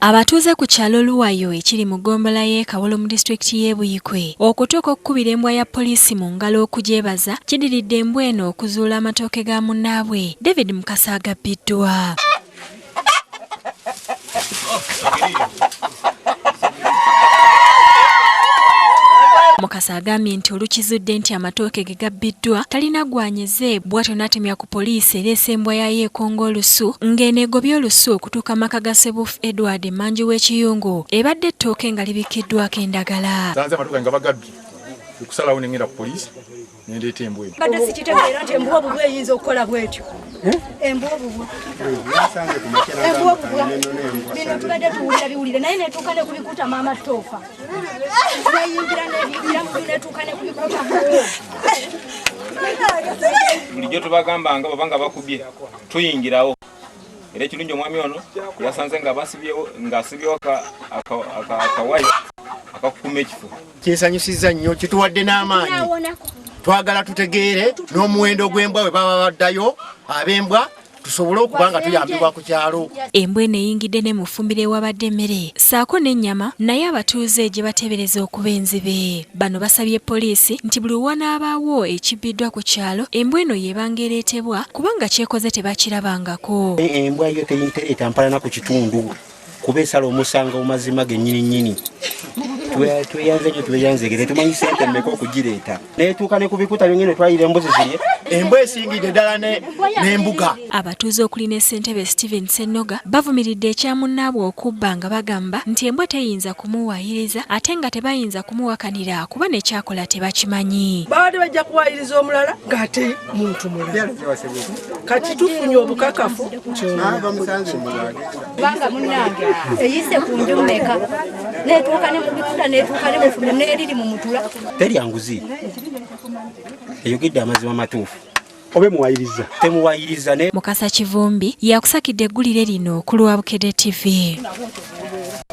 Abatuuze ku kyalo Luwayo ekiri mu ggombolola y'e Kawolo mu disitulikiti y'e Buyikwe okutuuka okukubira embwa ya poliisi mu ngalo okugyebaza kidiridde embwa eno okuzuula amatooke ga munnaabwe. David Mukasa agabbiddwa. Mukasa agambye nti olukizudde nti amatooke ge gabbiddwa talina gwanyeze bw'atyo n'atemya ku poliisi ereese embwa yayo ekonga olusu ng'eno egobye olusu okutuuka maka ga Ssebuufu Edward Emmanju w'Ekiyungu ebadde ettooke nga libikiddwako endagala. Sanze amatooke nga bagabbye okusalawo nengenda ku poliisi nendeeta embwa eno. Badde sikitegeera nti embwa obubwe eyinza okukola bw'etyo. Embwa obubwe bino tubadde tuwulira biwulire naye netuuka ne kubikuta maama toofa nayingira nebiyingira mu netuuka ne kubikuta bulijjo tubagambanga baba nga bakubye tuyingirawo era ekirungi omwami ono yasanze nga basibyewo ng'asibyewo akawaya akakukuma ekifo. Kinsanyusiza nnyo kituwadde n'amaanyi twagala tutegeere n'omuwendo gw'embwa bwe baba baddayo ab'embwa tusobole okuba nga tuyambibwa ku kyalo. Embwa eno eyingidde ne mu ffumbiro ewabadde emmere ssaako n'ennyama naye abatuuze gye bateebereza okuba enzibe. Bano basabye poliisi nti buli wanaabaawo ekibbiddwa ku kyalo embwa eno yeebanga ereetebwa kubanga kyekoze tebakirabangako. Embwa yo tereeta mpalana ku kitundu kuba esala omusango mu mazima gennyini tweyanzegere tumanyi sente mmeka okugireeta neetuuka ne kubikuta byonyine twayira embuzi zirye embwa esingidde ddala n'embuga. Abatuuze okuli ne ssentebe Stephen Ssennoga bavumiridde ekya munnaabwe okubba nga bagamba nti embwa teyinza kumuwaayiriza ate nga tebayinza kumuwakanira kuba nekyakola tebakimanyi. Baadde bajja kuwaayiriza omulala ng'ate muntu mulala kati tufunye obukakafu kubanga munnange eyise ku nju mmeka netuuka ne mubikuta netuuka ne mufumya n'eriri mu mutula terya nguzi eyogedde amazima matuufu obe muwayiriza temuwayiriza ne Mukasa Kivumbi yakusakidde eggulire lino ku Lwabukedde TV.